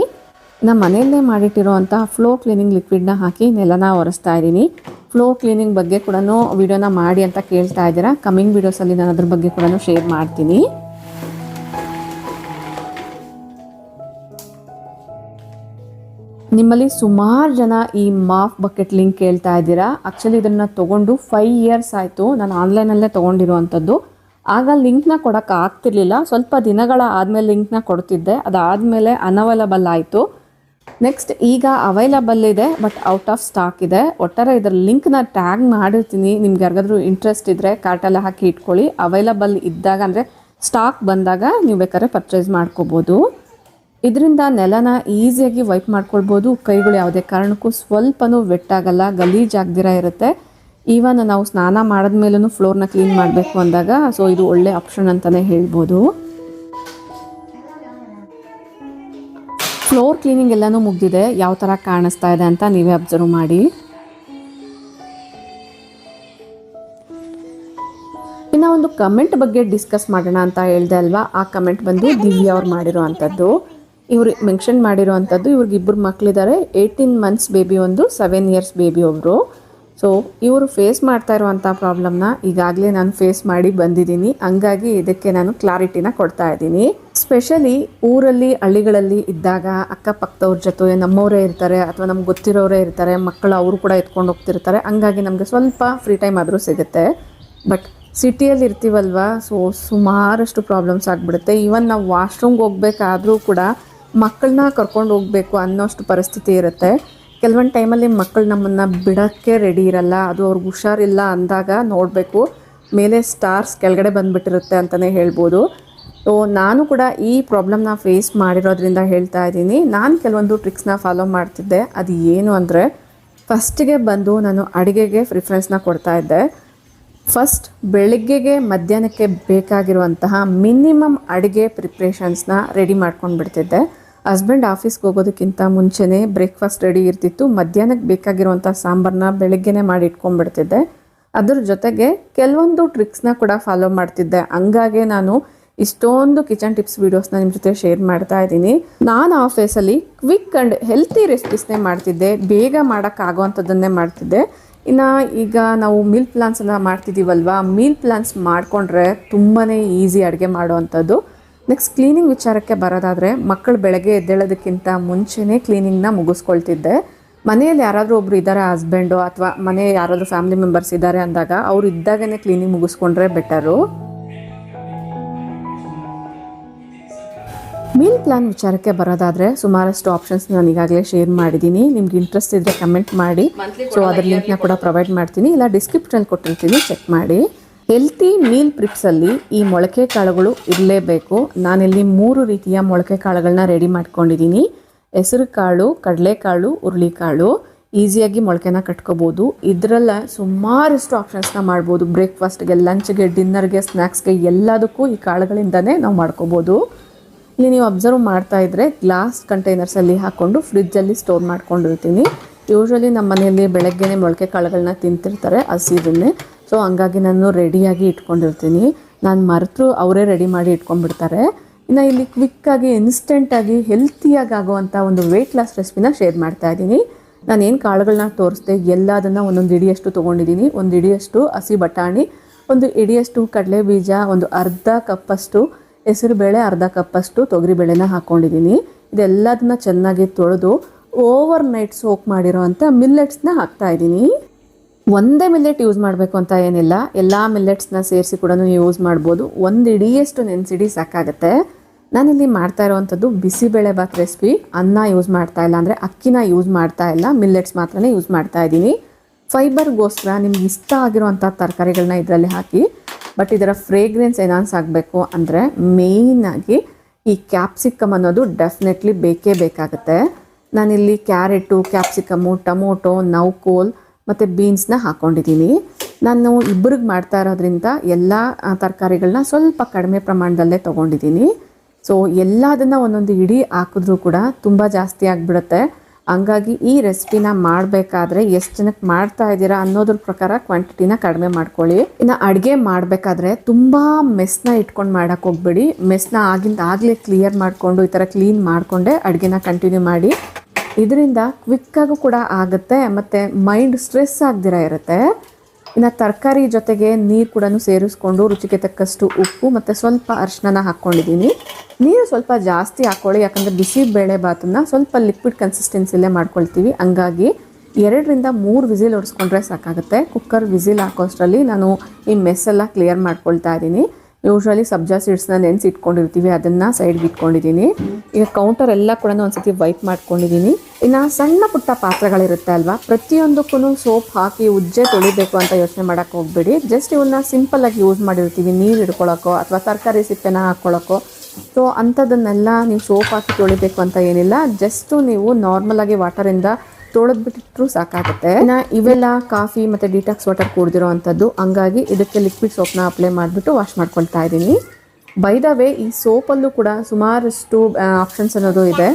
ನಮ್ಮ ಮನೆಯಲ್ಲೇ ಮಾಡಿಟ್ಟಿರುವಂಥ ಫ್ಲೋ ಕ್ಲೀನಿಂಗ್ ಲಿಕ್ವಿಡ್ನ ಹಾಕಿ ನೆಲನ ಒರೆಸ್ತಾ ಇದ್ದೀನಿ. ಫ್ಲೋ ಕ್ಲೀನಿಂಗ್ ಬಗ್ಗೆ ಕೂಡ ವಿಡಿಯೋನ ಮಾಡಿ ಅಂತ ಕೇಳ್ತಾ ಇದ್ದೀರಾ. ಕಮಿಂಗ್ ವಿಡಿಯೋಸಲ್ಲಿ ನಾನು ಅದ್ರ ಬಗ್ಗೆ ಕೂಡ ಶೇರ್ ಮಾಡ್ತೀನಿ. ನಿಮ್ಮಲ್ಲಿ ಸುಮಾರು ಜನ ಈ ಮಾಫ್ ಬಕೆಟ್ ಲಿಂಕ್ ಕೇಳ್ತಾ ಇದ್ದೀರಾ. ಆ್ಯಕ್ಚುಲಿ ಇದನ್ನು ತೊಗೊಂಡು 5 ಇಯರ್ಸ್ ಆಯಿತು. ನಾನು ಆನ್ಲೈನಲ್ಲೇ ತೊಗೊಂಡಿರುವಂಥದ್ದು. ಆಗ ಲಿಂಕ್ನ ಕೊಡೋಕ್ಕೆ ಆಗ್ತಿರ್ಲಿಲ್ಲ. ಸ್ವಲ್ಪ ದಿನಗಳ ಆದಮೇಲೆ ಲಿಂಕ್ನ ಕೊಡ್ತಿದ್ದೆ. ಅದಾದಮೇಲೆ ಅನವೈಲಬಲ್ ಆಯಿತು. ನೆಕ್ಸ್ಟ್ ಈಗ ಅವೈಲಬಲ್ ಇದೆ, ಬಟ್ ಔಟ್ ಆಫ್ ಸ್ಟಾಕ್ ಇದೆ. ಒಟ್ಟಾರೆ ಇದರ ಲಿಂಕ್ನ ಟ್ಯಾಗ್ ಮಾಡಿರ್ತೀನಿ. ನಿಮ್ಗೆ ಯಾರಿಗಾದ್ರೂ ಇಂಟ್ರೆಸ್ಟ್ ಇದ್ದರೆ ಕಾರ್ಟೆಲ್ಲ ಹಾಕಿ ಇಟ್ಕೊಳ್ಳಿ. ಅವೈಲಬಲ್ ಇದ್ದಾಗ ಅಂದರೆ ಸ್ಟಾಕ್ ಬಂದಾಗ ನೀವು ಬೇಕಾದ್ರೆ ಪರ್ಚೇಸ್ ಮಾಡ್ಕೋಬೋದು. ಇದರಿಂದ ನೆಲನ ಈಸಿಯಾಗಿ ವೈಪ್ ಮಾಡ್ಕೊಳ್ಬೋದು. ಕೈಗಳು ಯಾವುದೇ ಕಾರಣಕ್ಕೂ ಸ್ವಲ್ಪನೂ ವೆಟ್ಟಾಗಲ್ಲ, ಗಲೀಜಾಗ್ದಿರ ಇರುತ್ತೆ. ಈವನ್ ನಾವು ಸ್ನಾನ ಮಾಡಿದ್ಮೇಲೂ ಫ್ಲೋರ್ನ ಕ್ಲೀನ್ ಮಾಡಬೇಕು ಅಂದಾಗ ಸೊ ಇದು ಒಳ್ಳೆ ಆಪ್ಷನ್ ಅಂತಲೇ ಹೇಳ್ಬೋದು. ಫ್ಲೋರ್ ಕ್ಲೀನಿಂಗ್ ಎಲ್ಲನೂ ಮುಗ್ದಿದೆ. ಯಾವ ಥರ ಕಾಣಿಸ್ತಾ ಇದೆ ಅಂತ ನೀವೇ ಅಬ್ಸರ್ವ್ ಮಾಡಿ. ಇನ್ನು ಒಂದು ಕಮೆಂಟ್ ಬಗ್ಗೆ ಡಿಸ್ಕಸ್ ಮಾಡೋಣ ಅಂತ ಹೇಳ್ದೆ ಅಲ್ವಾ. ಆ ಕಮೆಂಟ್ ಬಂದು ದಿವ್ಯಾ ಅವ್ರು ಮಾಡಿರೋ ಅಂಥದ್ದು. ಇವರು ಮೆನ್ಷನ್ ಮಾಡಿರೋ ಅಂಥದ್ದು, ಇವ್ರಿಗೆ 2 ಮಕ್ಕಳಿದ್ದಾರೆ. 18 months ಬೇಬಿ ಒಂದು, 7 years ಬೇಬಿ ಒಬ್ಬರು. ಸೊ ಇವರು ಫೇಸ್ ಮಾಡ್ತಾ ಇರುವಂಥ ಪ್ರಾಬ್ಲಮ್ನ ಈಗಾಗಲೇ ನಾನು ಫೇಸ್ ಮಾಡಿ ಬಂದಿದ್ದೀನಿ. ಹಂಗಾಗಿ ಇದಕ್ಕೆ ನಾನು ಕ್ಲಾರಿಟಿನ ಕೊಡ್ತಾ ಇದ್ದೀನಿ. ಸ್ಪೆಷಲಿ ಊರಲ್ಲಿ ಹಳ್ಳಿಗಳಲ್ಲಿ ಇದ್ದಾಗ ಅಕ್ಕಪಕ್ಕದವ್ರ ಜೊತೆ ನಮ್ಮವರೇ ಇರ್ತಾರೆ ಅಥವಾ ನಮ್ಗೆ ಗೊತ್ತಿರೋರೇ ಇರ್ತಾರೆ, ಮಕ್ಕಳು ಅವರು ಕೂಡ ಎತ್ಕೊಂಡು ಹೋಗ್ತಿರ್ತಾರೆ. ಹಂಗಾಗಿ ನಮಗೆ ಸ್ವಲ್ಪ ಫ್ರೀ ಟೈಮ್ ಆದರೂ ಸಿಗುತ್ತೆ. ಬಟ್ ಸಿಟಿಯಲ್ಲಿ ಇರ್ತೀವಲ್ವ, ಸೊ ಸುಮಾರಷ್ಟು ಪ್ರಾಬ್ಲಮ್ಸ್ ಆಗಿಬಿಡುತ್ತೆ. ಈವನ್ ನಾವು ವಾಶ್ರೂಮ್ಗೆ ಹೋಗ್ಬೇಕಾದ್ರೂ ಕೂಡ ಮಕ್ಕಳನ್ನ ಕರ್ಕೊಂಡು ಹೋಗಬೇಕು ಅನ್ನೋಷ್ಟು ಪರಿಸ್ಥಿತಿ ಇರುತ್ತೆ. ಕೆಲವೊಂದು ಟೈಮಲ್ಲಿ ಮಕ್ಕಳು ನಮ್ಮನ್ನು ಬಿಡೋಕ್ಕೆ ರೆಡಿ ಇರಲ್ಲ. ಅದು ಅವ್ರಿಗೆ ಹುಷಾರಿಲ್ಲ ಅಂದಾಗ ನೋಡಬೇಕು ಮೇಲೆ ಸ್ಟಾರ್ಸ್ ಕೆಳಗಡೆ ಬಂದುಬಿಟ್ಟಿರುತ್ತೆ ಅಂತಲೇ ಹೇಳ್ಬೋದು. ಸೊ ನಾನು ಕೂಡ ಈ ಪ್ರಾಬ್ಲಮ್ನ ಫೇಸ್ ಮಾಡಿರೋದ್ರಿಂದ ಹೇಳ್ತಾ ಇದ್ದೀನಿ. ನಾನು ಕೆಲವೊಂದು ಟ್ರಿಕ್ಸ್ನ ಫಾಲೋ ಮಾಡ್ತಿದ್ದೆ. ಅದು ಏನು ಅಂದರೆ, ಫಸ್ಟಿಗೆ ಬಂದು ನಾನು ಅಡುಗೆಗೆ ಪ್ರಿಫರೆನ್ಸ್ನ ಕೊಡ್ತಾ ಇದ್ದೆ. ಫಸ್ಟ್ ಬೆಳಗ್ಗೆಗೆ ಮಧ್ಯಾಹ್ನಕ್ಕೆ ಬೇಕಾಗಿರುವಂತಹ ಮಿನಿಮಮ್ ಅಡುಗೆ ಪ್ರಿಪ್ರೇಷನ್ಸ್ನ ರೆಡಿ ಮಾಡ್ಕೊಂಡು ಬಿಡ್ತಿದ್ದೆ. ಹಸ್ಬೆಂಡ್ ಆಫೀಸ್ಗೆ ಹೋಗೋದಕ್ಕಿಂತ ಮುಂಚೆನೇ ಬ್ರೇಕ್ಫಾಸ್ಟ್ ರೆಡಿ ಇರ್ತಿತ್ತು. ಮಧ್ಯಾಹ್ನಕ್ಕೆ ಬೇಕಾಗಿರುವಂಥ ಸಾಂಬಾರನ್ನ ಬೆಳಗ್ಗೆನೇ ಮಾಡಿ ಇಟ್ಕೊಂಡ್ಬಿಡ್ತಿದ್ದೆ. ಅದ್ರ ಜೊತೆಗೆ ಕೆಲವೊಂದು ಟ್ರಿಕ್ಸ್ನ ಕೂಡ ಫಾಲೋ ಮಾಡ್ತಿದ್ದೆ. ಹಂಗಾಗಿ ನಾನು ಇಷ್ಟೊಂದು ಕಿಚನ್ ಟಿಪ್ಸ್ ವೀಡಿಯೋಸ್ನ ನಿಮ್ಮ ಜೊತೆ ಶೇರ್ ಮಾಡ್ತಾ ಇದ್ದೀನಿ. ನಾನು ಆಫೀಸಲ್ಲಿ ಕ್ವಿಕ್ ಆ್ಯಂಡ್ ಹೆಲ್ತಿ ರೆಸಿಪೀಸ್ನೇ ಮಾಡ್ತಿದ್ದೆ. ಬೇಗ ಮಾಡೋಕ್ಕಾಗೋವಂಥದ್ದನ್ನೇ ಮಾಡ್ತಿದ್ದೆ. ಇನ್ನು ಈಗ ನಾವು ಮೀಲ್ ಪ್ಲಾನ್ಸನ್ನು ಮಾಡ್ತಿದ್ದೀವಲ್ವ, ಮೀಲ್ ಪ್ಲಾನ್ಸ್ ಮಾಡಿಕೊಂಡ್ರೆ ತುಂಬಾ ಈಸಿ ಅಡುಗೆ ಮಾಡೋವಂಥದ್ದು. ನೆಕ್ಸ್ಟ್ ಕ್ಲೀನಿಂಗ್ ವಿಚಾರಕ್ಕೆ ಬರೋದಾದರೆ, ಮಕ್ಕಳು ಬೆಳಗ್ಗೆ ಎದ್ದೇಳೋದಕ್ಕಿಂತ ಮುಂಚೆನೇ ಕ್ಲೀನಿಂಗ್ನ ಮುಗಿಸ್ಕೊಳ್ತಿದ್ದೆ. ಮನೆಯಲ್ಲಿ ಯಾರಾದರೂ ಒಬ್ಬರು ಇದ್ದಾರೆ, ಹಸ್ಬೆಂಡು ಅಥವಾ ಮನೆ ಯಾರಾದರೂ ಫ್ಯಾಮಿಲಿ ಮೆಂಬರ್ಸ್ ಇದ್ದಾರೆ ಅಂದಾಗ ಅವರು ಇದ್ದಾಗನೇ ಕ್ಲೀನಿಂಗ್ ಮುಗಿಸ್ಕೊಂಡ್ರೆ ಬೆಟರು. ಮೀಲ್ ಪ್ಲಾನ್ ವಿಚಾರಕ್ಕೆ ಬರೋದಾದರೆ ಸುಮಾರಷ್ಟು ಆಪ್ಷನ್ಸ್ ನಾನು ಈಗಾಗಲೇ ಶೇರ್ ಮಾಡಿದ್ದೀನಿ. ನಿಮ್ಗೆ ಇಂಟ್ರೆಸ್ಟ್ ಇದ್ದರೆ ಕಮೆಂಟ್ ಮಾಡಿ. ಸೊ ಅದರ ಲಿಂಕ್ನ ಕೂಡ ಪ್ರೊವೈಡ್ ಮಾಡ್ತೀನಿ, ಇಲ್ಲ ಡಿಸ್ಕ್ರಿಪ್ಷನಲ್ಲಿ ಕೊಟ್ಟಿರ್ತೀನಿ, ಚೆಕ್ ಮಾಡಿ. ಹೆಲ್ತಿ ಮೀಲ್ ಪ್ರಿಪ್ಸಲ್ಲಿ ಈ ಮೊಳಕೆ ಕಾಳುಗಳು ಇರಲೇಬೇಕು. ನಾನಿಲ್ಲಿ 3 ರೀತಿಯ ಮೊಳಕೆ ಕಾಳುಗಳನ್ನ ರೆಡಿ ಮಾಡ್ಕೊಂಡಿದ್ದೀನಿ. ಹೆಸರು ಕಾಳು, ಕಡಲೆಕಾಳು, ಹುರುಳಿಕಾಳು. ಈಸಿಯಾಗಿ ಮೊಳಕೆನ ಕಟ್ಕೋಬೋದು. ಇದರಲ್ಲ ಸುಮಾರಷ್ಟು ಆಪ್ಷನ್ಸ್ನ ಮಾಡ್ಬೋದು. ಬ್ರೇಕ್ಫಾಸ್ಟ್ಗೆ, ಲಂಚ್ಗೆ, ಡಿನ್ನರ್ಗೆ, ಸ್ನ್ಯಾಕ್ಸ್ಗೆ ಎಲ್ಲದಕ್ಕೂ ಈ ಕಾಳುಗಳಿಂದನೇ ನಾವು ಮಾಡ್ಕೋಬೋದು. ಇಲ್ಲಿ ನೀವು ಅಬ್ಸರ್ವ್ ಮಾಡ್ತಾ ಇದ್ದರೆ ಗ್ಲಾಸ್ ಕಂಟೈನರ್ಸಲ್ಲಿ ಹಾಕ್ಕೊಂಡು ಫ್ರಿಜ್ಜಲ್ಲಿ ಸ್ಟೋರ್ ಮಾಡ್ಕೊಂಡಿರ್ತೀನಿ. ಯೂಶ್ವಲಿ ನಮ್ಮ ಮನೆಯಲ್ಲಿ ಬೆಳಗ್ಗೆನೇ ಮೊಳಕೆ ಕಾಳುಗಳನ್ನ ತಿಂತಿರ್ತಾರೆ ಹಸಿದನ್ನೇ. ಸೊ ಹಂಗಾಗಿ ನಾನು ರೆಡಿಯಾಗಿ ಇಟ್ಕೊಂಡಿರ್ತೀನಿ. ನಾನು ಮರೆತರೂ ಅವರೇ ರೆಡಿ ಮಾಡಿ ಇಟ್ಕೊಂಡ್ಬಿಡ್ತಾರೆ. ಇನ್ನು ಇಲ್ಲಿ ಕ್ವಿಕ್ಕಾಗಿ ಇನ್ಸ್ಟೆಂಟಾಗಿ ಹೆಲ್ತಿಯಾಗಿ ಆಗುವಂಥ ಒಂದು ವೆಯ್ಟ್ ಲಾಸ್ ರೆಸಿಪಿನ ಶೇರ್ ಮಾಡ್ತಾ ಇದ್ದೀನಿ. ನಾನೇನು ಕಾಳುಗಳನ್ನ ತೋರಿಸ್ದೆ ಎಲ್ಲದನ್ನು ಒಂದೊಂದು ಇಡಿಯಷ್ಟು ತೊಗೊಂಡಿದ್ದೀನಿ. ಒಂದು ಇಡಿಯಷ್ಟು ಹಸಿ ಬಟಾಣಿ, ಒಂದು ಇಡಿಯಷ್ಟು ಕಡಲೆ ಬೀಜ, ಒಂದು ಅರ್ಧ ಕಪ್ಪಷ್ಟು ಹೆಸರುಬೇಳೆ, ಅರ್ಧ ಕಪ್ಪಷ್ಟು ತೊಗರಿಬೇಳೆನ ಹಾಕ್ಕೊಂಡಿದ್ದೀನಿ. ಇದೆಲ್ಲದನ್ನ ಚೆನ್ನಾಗಿ ತೊಳೆದು ಓವರ್ ನೈಟ್ ಸೋಕ್ ಮಾಡಿರೋ ಅಂಥ ಮಿಲ್ಲೆಟ್ಸ್ನ ಹಾಕ್ತಾಯಿದ್ದೀನಿ. ಒಂದೇ ಮಿಲ್ಲೆಟ್ ಯೂಸ್ ಮಾಡಬೇಕು ಅಂತ ಏನಿಲ್ಲ, ಎಲ್ಲ ಮಿಲ್ಲೆಟ್ಸ್ನ ಸೇರಿಸಿ ಕೂಡ ನೀವು ಯೂಸ್ ಮಾಡ್ಬೋದು. ಒಂದು ಇಡಿಯಷ್ಟು ನೆನೆಸಿಡಿ ಸಾಕಾಗುತ್ತೆ. ನಾನಿಲ್ಲಿ ಮಾಡ್ತಾ ಇರೋವಂಥದ್ದು ಬಿಸಿಬೇಳೆ ಬಾತ್ ರೆಸಿಪಿ. ಅನ್ನ ಯೂಸ್ ಮಾಡ್ತಾ ಇಲ್ಲ, ಅಂದರೆ ಅಕ್ಕಿನ ಯೂಸ್ ಮಾಡ್ತಾ ಇಲ್ಲ, ಮಿಲ್ಲೆಟ್ಸ್ ಮಾತ್ರನೇ ಯೂಸ್ ಮಾಡ್ತಾ ಇದ್ದೀನಿ. ಫೈಬರ್ಗೋಸ್ಕರ ನಿಮ್ಗೆ ಇಷ್ಟ ಆಗಿರೋವಂಥ ತರಕಾರಿಗಳನ್ನ ಇದರಲ್ಲಿ ಹಾಕಿ. ಬಟ್ ಇದರ ಫ್ರೇಗ್ರೆನ್ಸ್ ಎನ್ಹಾನ್ಸ್ ಆಗಬೇಕು ಅಂದರೆ ಮೇಯ್ನಾಗಿ ಈ ಕ್ಯಾಪ್ಸಿಕಮ್ ಅನ್ನೋದು ಡೆಫಿನೆಟ್ಲಿ ಬೇಕೇ ಬೇಕಾಗುತ್ತೆ. ನಾನಿಲ್ಲಿ ಕ್ಯಾರೆಟು, ಕ್ಯಾಪ್ಸಿಕಮ್ಮು, ಟೊಮೊಟೊ, ನೌಕೋಲ್ ಮತ್ತು ಬೀನ್ಸ್ನ ಹಾಕ್ಕೊಂಡಿದ್ದೀನಿ. ನಾನು ಇಬ್ಬರಿಗೆ ಮಾಡ್ತಾ ಇರೋದ್ರಿಂದ ಎಲ್ಲ ತರಕಾರಿಗಳನ್ನ ಸ್ವಲ್ಪ ಕಡಿಮೆ ಪ್ರಮಾಣದಲ್ಲೇ ತೊಗೊಂಡಿದ್ದೀನಿ. ಸೊ ಎಲ್ಲದನ್ನು ಒಂದೊಂದು ಇಡೀ ಹಾಕಿದ್ರೂ ಕೂಡ ತುಂಬ ಜಾಸ್ತಿ ಆಗಿಬಿಡುತ್ತೆ. ಹಂಗಾಗಿ ಈ ರೆಸಿಪಿನ ಮಾಡಬೇಕಾದ್ರೆ ಎಷ್ಟು ಜನಕ್ಕೆ ಮಾಡ್ತಾ ಇದ್ದೀರಾ ಅನ್ನೋದ್ರ ಪ್ರಕಾರ ಕ್ವಾಂಟಿಟಿನ ಕಡಿಮೆ ಮಾಡ್ಕೊಳ್ಳಿ. ಇನ್ನು ಅಡುಗೆ ಮಾಡಬೇಕಾದ್ರೆ ತುಂಬ ಮೆಸ್ನ ಇಟ್ಕೊಂಡು ಮಾಡೋಕ್ಕೆ ಹೋಗ್ಬೇಡಿ. ಮೆಸ್ನ ಆಗಲೇ ಕ್ಲಿಯರ್ ಮಾಡಿಕೊಂಡು ಈ ಥರ ಕ್ಲೀನ್ ಮಾಡಿಕೊಂಡೇ ಅಡುಗೆನ ಕಂಟಿನ್ಯೂ ಮಾಡಿ. ಇದರಿಂದ ಕ್ವಿಕ್ಕಾಗೂ ಕೂಡ ಆಗುತ್ತೆ ಮತ್ತು ಮೈಂಡ್ ಸ್ಟ್ರೆಸ್ ಆಗದಿರ ಇರುತ್ತೆ. ಇನ್ನು ತರಕಾರಿ ಜೊತೆಗೆ ನೀರು ಕೂಡ ಸೇರಿಸ್ಕೊಂಡು ರುಚಿಗೆ ತಕ್ಕಷ್ಟು ಉಪ್ಪು ಮತ್ತು ಸ್ವಲ್ಪ ಅರಿಶಿನ ಹಾಕ್ಕೊಂಡಿದ್ದೀನಿ. ನೀರು ಸ್ವಲ್ಪ ಜಾಸ್ತಿ ಹಾಕ್ಕೊಳ್ಳಿ, ಯಾಕಂದರೆ ಬಿಸಿ ಬೇಳೆ ಬಾತನ್ನು ಸ್ವಲ್ಪ ಲಿಕ್ವಿಡ್ ಕನ್ಸಿಸ್ಟೆನ್ಸಿಲೇ ಮಾಡ್ಕೊಳ್ತೀವಿ. ಹಂಗಾಗಿ 2-3 ವಿಸಿಲ್ ಹೊಡಿಸ್ಕೊಂಡ್ರೆ ಸಾಕಾಗುತ್ತೆ. ಕುಕ್ಕರ್ ವಿಸಿಲ್ ಹಾಕೋಷ್ಟರಲ್ಲಿ ನಾನು ಈ ಮೆಸ್ಸೆಲ್ಲ ಕ್ಲಿಯರ್ ಮಾಡ್ಕೊಳ್ತಾ ಇದ್ದೀನಿ. ಯೂಶ್ವಲಿ ಸಬ್ಜಾ ಸೀಡ್ಸ್ನ ನೆನೆಸಿ ಇಟ್ಕೊಂಡಿರ್ತೀವಿ, ಅದನ್ನು ಸೈಡ್ಗೆ ಇಟ್ಕೊಂಡಿದ್ದೀನಿ. ಈಗ ಕೌಂಟರ್ ಎಲ್ಲ ಕೂಡ ಒಂದ್ಸತಿ ವೈಪ್ ಮಾಡ್ಕೊಂಡಿದ್ದೀನಿ. ಇನ್ನು ಸಣ್ಣ ಪುಟ್ಟ ಪಾತ್ರೆಗಳಿರುತ್ತೆ ಅಲ್ವಾ, ಪ್ರತಿಯೊಂದಕ್ಕೂ ಸೋಪ್ ಹಾಕಿ ಉಜ್ಜೆ ತೊಳಿಬೇಕು ಅಂತ ಯೋಚನೆ ಮಾಡೋಕ್ಕೆ ಹೋಗ್ಬೇಡಿ. ಜಸ್ಟ್ ಇವನ್ನ ಸಿಂಪಲ್ಲಾಗಿ ಯೂಸ್ ಮಾಡಿರ್ತೀವಿ, ನೀರು ಹಿಡ್ಕೊಳ್ಳೋಕ್ಕೋ ಅಥವಾ ತರಕಾರಿ ಸಿಪ್ಪೆನ ಹಾಕ್ಕೊಳ್ಳೋಕ್ಕೋ. ಸೊ ಅಂಥದ್ದನ್ನೆಲ್ಲ ನೀವು ಸೋಪ್ ಹಾಕಿ ತೊಳಿಬೇಕು ಅಂತ ಏನಿಲ್ಲ. ಜಸ್ಟು ನೀವು ನಾರ್ಮಲಾಗಿ ವಾಟರಿಂದ ತೊಳೆದ್ಬಿಟ್ಟಿಟ್ರೂ ಸಾಕಾಗುತ್ತೆ. ಇನ್ನು ಇವೆಲ್ಲ ಕಾಫಿ ಮತ್ತು ಡಿಟಾಕ್ಸ್ ವಾಟರ್ ಕುಡಿದಿರೋ ಅಂಥದ್ದು, ಹಂಗಾಗಿ ಇದಕ್ಕೆ ಲಿಕ್ವಿಡ್ ಸೋಪ್ನ ಅಪ್ಲೈ ಮಾಡಿಬಿಟ್ಟು ವಾಶ್ ಮಾಡ್ಕೊಳ್ತಾ ಇದ್ದೀನಿ. ಬೈ ದ ವೇ ಈ ಸೋಪಲ್ಲೂ ಕೂಡ ಸುಮಾರಷ್ಟು ಆಪ್ಷನ್ಸ್ ಅನ್ನೋದು ಇದೆ.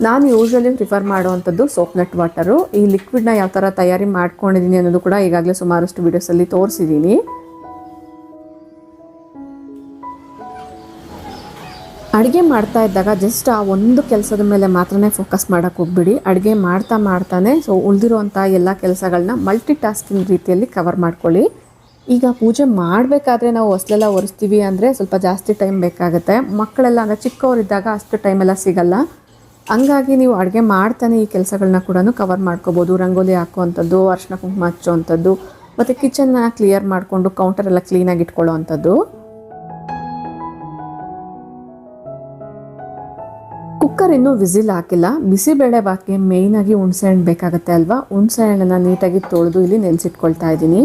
ನಾನು ಯೂಶ್ವಲಿ ಪ್ರಿಫರ್ ಮಾಡುವಂಥದ್ದು ಸೋಪ್ನಟ್ ವಾಟರು. ಈ ಲಿಕ್ವಿಡ್ನ ಯಾವ ಥರ ತಯಾರಿ ಮಾಡ್ಕೊಂಡಿದ್ದೀನಿ ಅನ್ನೋದು ಕೂಡ ಈಗಾಗಲೇ ಸುಮಾರಷ್ಟು ವೀಡಿಯೋಸಲ್ಲಿ ತೋರಿಸಿದ್ದೀನಿ. ಅಡುಗೆ ಮಾಡ್ತಾ ಇದ್ದಾಗ ಜಸ್ಟ್ ಆ ಒಂದು ಕೆಲಸದ ಮೇಲೆ ಮಾತ್ರನೇ ಫೋಕಸ್ ಮಾಡೋಕ್ಕೆ ಹೋಗ್ಬಿಡಿ. ಅಡುಗೆ ಮಾಡ್ತಾನೆ ಸೊ ಉಳಿದಿರುವಂಥ ಎಲ್ಲ ಕೆಲಸಗಳನ್ನ ಮಲ್ಟಿ ಟಾಸ್ಕಿಂಗ್ ರೀತಿಯಲ್ಲಿ ಕವರ್ ಮಾಡ್ಕೊಳ್ಳಿ. ಈಗ ಪೂಜೆ ಮಾಡಬೇಕಾದ್ರೆ ನಾವು ಹೊಸಲೆಲ್ಲ ಒರೆಸ್ತೀವಿ ಅಂದರೆ ಸ್ವಲ್ಪ ಜಾಸ್ತಿ ಟೈಮ್ ಬೇಕಾಗುತ್ತೆ. ಮಕ್ಕಳೆಲ್ಲ ಅಂದರೆ ಚಿಕ್ಕವರಿದ್ದಾಗ ಅಷ್ಟು ಟೈಮೆಲ್ಲ ಸಿಗಲ್ಲ. ಹಂಗಾಗಿ ನೀವು ಅಡುಗೆ ಮಾಡ್ತಾನೆ ಈ ಕೆಲಸಗಳನ್ನ ಕೂಡ ಕವರ್ ಮಾಡ್ಕೋಬೋದು. ರಂಗೋಲಿ ಹಾಕುವಂಥದ್ದು, ಅರಿಶಿನ ಕುಂಕುಮ ಹಚ್ಚುವಂಥದ್ದು, ಮತ್ತು ಕಿಚನ್ನ ಕ್ಲಿಯರ್ ಮಾಡಿಕೊಂಡು ಕೌಂಟರೆಲ್ಲ ಕ್ಲೀನಾಗಿ ಇಟ್ಕೊಳ್ಳೋ ಅಂಥದ್ದು. ಕುಕ್ಕರ್ ಇನ್ನೂ ವಿಸಿಲ್ ಹಾಕಿಲ್ಲ. ಬಿಸಿಬೇಳೆ ಬಾತ್ಗೆ ಮೇಯ್ನಾಗಿ ಹುಣಸೆ ಹಣ್ಣು ಬೇಕಾಗುತ್ತೆ ಅಲ್ವಾ. ಹುಣಸೆ ಹಣ್ಣನ್ನು ನೀಟಾಗಿ ತೊಳೆದು ಇಲ್ಲಿ ನೆನೆಸಿಟ್ಕೊಳ್ತಾ ಇದ್ದೀನಿ.